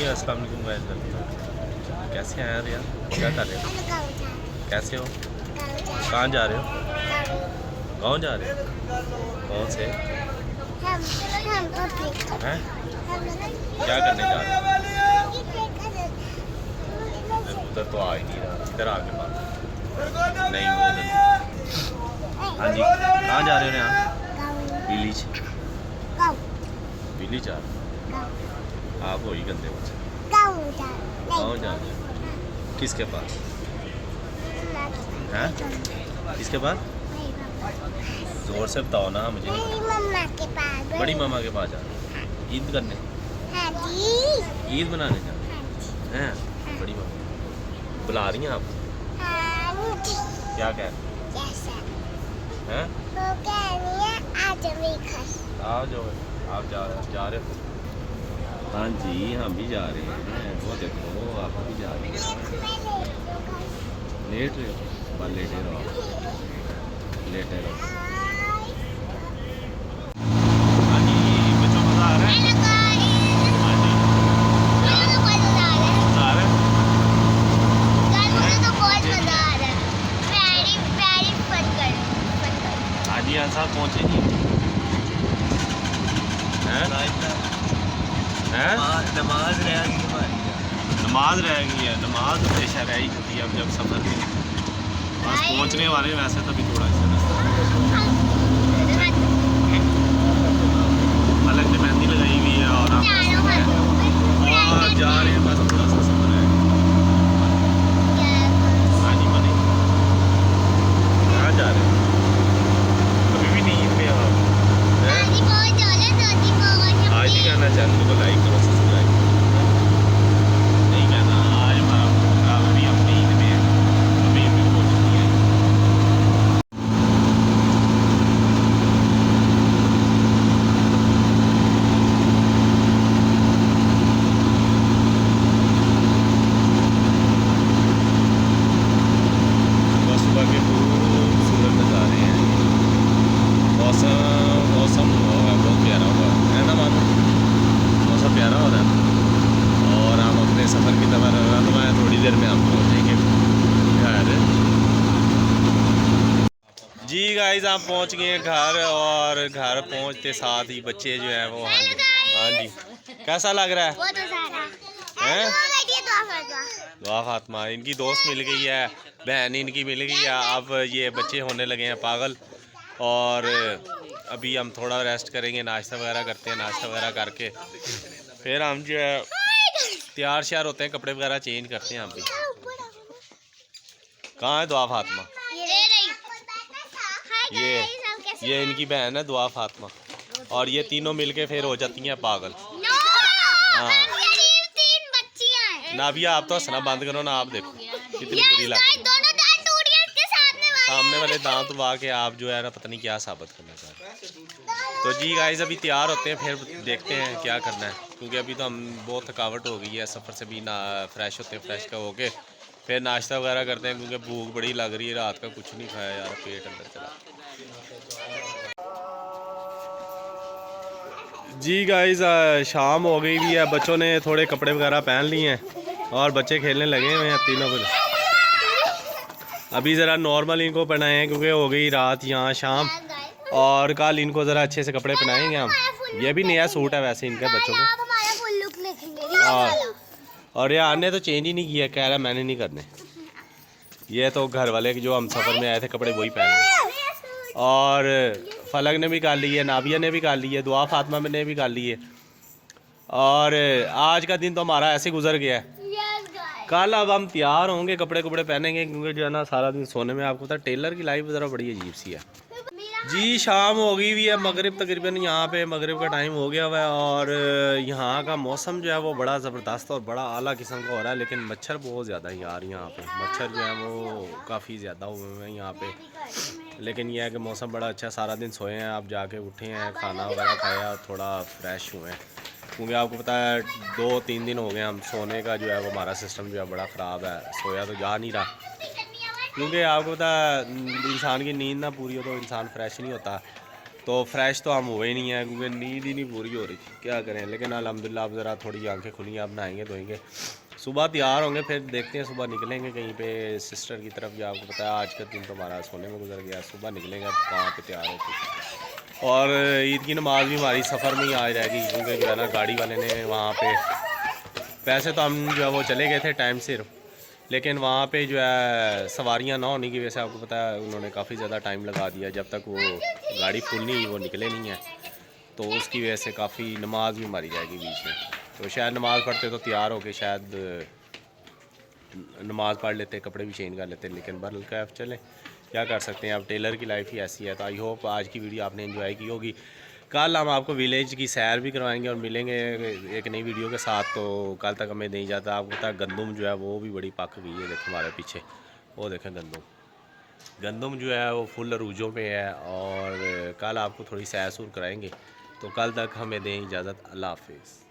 अस्सलाम वालेकुम गाइस, कैसे हैं यार? क्या कर रहे हो? कैसे हो? कहाँ जा रहे हो? गाँव जा रहे हो? कौन से हैं? क्या करने जा रहे हो? उधर तो आ ही नहीं रहा, इधर आके बात नहीं वो उधर। हाँ जी, कहाँ जा रहे हो यहाँ? विलेज। विलेज जा रहे हो? आप हो ही गंदे बच्चे। गाँव जा रहे हो? किसके पास हैं? किसके पास? जोर से बताओ ना, मुझे नहीं पता। बड़ी मामा के पास जा रहे हो? ईद करने? ईद मनाने जा रहे हैं? बड़ी मामा बुला रही हैं आप? क्या कह रहे हैं? आओ जो आप जा रहे हो? हाँ जी, हम भी जा रहे हैं। वो देखो आप भी जा रही हैं। लेट रहे हो? बस लेटे रहो, लेटे रहो। हाँ जी, बच्चों मज़ा आ रहा है? हाँ जी, मज़ा आ रहा है? हाँ जी, यहाँ साहब पहुँचे जी। नमाज रह गई हमारी। नमाज रह गई है। नमाज हमेशा रह ही होती है अब जब सफ़र में बस पहुंचने वाले। वैसे तो भी थोड़ा सा अलग से मेहंदी लगाई हुई है और जा रहे हैं। बस थोड़ा सा सफ़र है। हाँ जी, मनी कहाँ जा रहे हो? कभी भी नहीं पे आप आज ही कहना चैनल को लाइक करो, सब्सक्राइब नहीं कहना। आज हमारा प्रोग्राम अभी अपनी ईद में है, अभी भी पहुँचनी है। सुबह सुबह के खूबसूरत नज़ारे हैं। मौसम बहुत प्यारा हुआ है ना मानो? मौसम प्यारा हो रहा है और हम अपने सफ़र की तरफ रवाना है। थोड़ी देर में हम पहुँचेंगे घर। जी गाइस, हम पहुँच गए घर और घर पहुँचते साथ ही बच्चे जो है वो हाँ जी, कैसा लग रहा है? दुआ फातिमा इनकी दोस्त मिल गई है, बहन इनकी मिल गई है। अब ये बच्चे होने लगे हैं पागल और अभी हम थोड़ा रेस्ट करेंगे, नाश्ता वगैरह करते हैं। नाश्ता वगैरह करके फिर हम जो है तैयार श्यार होते हैं, कपड़े वगैरह चेंज करते हैं। हम भी कहाँ है दुआ फातिमा? ये इनकी बहन है दुआ फातिमा और ये तीनों मिलके फिर हो जाती हैं पागल। हाँ ना भैया, आप तो हंसना बंद करो ना। आप देखो कितनी बुरी लग रही है। सामने वाले दांत दबा के आप जो है ना पता नहीं क्या साबित करना चाह रहे हैं। तो जी गाइस, अभी तैयार होते हैं, फिर देखते हैं क्या करना है। क्योंकि अभी तो हम बहुत थकावट हो गई है सफ़र से भी ना। फ्रेश होते हैं, फ्रेश का होके फिर नाश्ता वगैरह करते हैं क्योंकि भूख बड़ी लग रही है। रात का कुछ नहीं खाया यार, पेट अंदर चला। जी गाइस, शाम हो गई भी है। बच्चों ने थोड़े कपड़े वगैरह पहन लिए हैं और बच्चे खेलने लगे हुए हैं तीनों को। अभी ज़रा नॉर्मल इनको पहनाए हैं क्योंकि हो गई रात यहाँ शाम, और कल इनको ज़रा अच्छे से कपड़े पहनाएंगे हम। ये भी नया सूट है वैसे इनके बच्चों को। और ये आने तो चेंज ही नहीं किया, कह रहा मैंने नहीं करने। ये तो घर वाले जो हम सफ़र में आए थे कपड़े वही पहने। और फलक ने भी कर ली है, नाबिया ने भी कर ली है, दुआ फातिमा ने भी कर ली है। और आज का दिन तो हमारा ऐसे गुजर गया है। कल अब हम तैयार होंगे, कपड़े कपड़े पहनेंगे क्योंकि जो है ना सारा दिन सोने में। आपको पता है टेलर की लाइफ ज़रा बड़ी अजीब सी है। जी शाम हो गई हुई है, मगरिब तकरीबन यहाँ पे मगरिब का टाइम हो गया हुआ है। और यहाँ का मौसम जो है वो बड़ा ज़बरदस्त और बड़ा आला किस्म का हो रहा है। लेकिन मच्छर बहुत ज़्यादा है यार यहाँ पे। मच्छर जो है वो काफ़ी ज़्यादा हुए हुए हैं यहाँ पे। लेकिन यह है कि मौसम बड़ा अच्छा, सारा दिन सोए हैं, आप जाके उठे हैं, खाना वगैरह खाया और थोड़ा फ्रेश हुए हैं। क्योंकि आपको पता है 2-3 दिन हो गए हम सोने का जो है वो हमारा सिस्टम जो है बड़ा ख़राब है। सोया तो जा नहीं रहा क्योंकि आपको पता है इंसान की नींद ना पूरी हो तो इंसान फ्रेश नहीं होता। तो फ्रेश तो हम हुए ही नहीं हैं क्योंकि नींद ही नहीं पूरी हो रही थी, क्या करें। लेकिन अल्हम्दुलिल्लाह अब ज़रा थोड़ी आंखें खुली, अब नहाएंगे धोएंगे, सुबह तैयार होंगे, फिर देखते हैं सुबह निकलेंगे कहीं पे सिस्टर की तरफ। या आपको पता है आज का दिन तो हमारा सोने में गुजर गया, सुबह निकलेंगे अब कहाँ पे तैयार होकर। और ईद की नमाज़ भी हमारी सफ़र में ही आज रहेगी क्योंकि जो है ना गाड़ी वाले ने वहाँ पे, वैसे तो हम जो है वो चले गए थे टाइम सिर्फ, लेकिन वहाँ पे जो है सवारियाँ ना होने की वजह से आपको पता है उन्होंने काफ़ी ज़्यादा टाइम लगा दिया, जब तक वो गाड़ी फुल नहीं हुई वो निकले नहीं है। तो उसकी वजह से काफ़ी नमाज भी मारी जाएगी बीच में। तो शायद नमाज़ पढ़ते तो तैयार हो के शायद नमाज़ पढ़ लेते, कपड़े भी चेंज कर लेते, लेकिन बहरहाल कैफ चले, क्या कर सकते हैं। अब टेलर की लाइफ ही ऐसी है। तो आई होप आज की वीडियो आपने एंजॉय की होगी। कल हम आपको विलेज की सैर भी करवाएंगे और मिलेंगे एक नई वीडियो के साथ। तो कल तक हमें नहीं जाता, आपको पता है गंदम जो है वो भी बड़ी पक गई है, देखो हमारे पीछे वो देखें गंदम जो है वो फुल अरूजों पे है। और कल आपको थोड़ी सैर सूर कराएंगे। तो कल तक हमें दें इजाज़त, अल्लाह हाफिज़।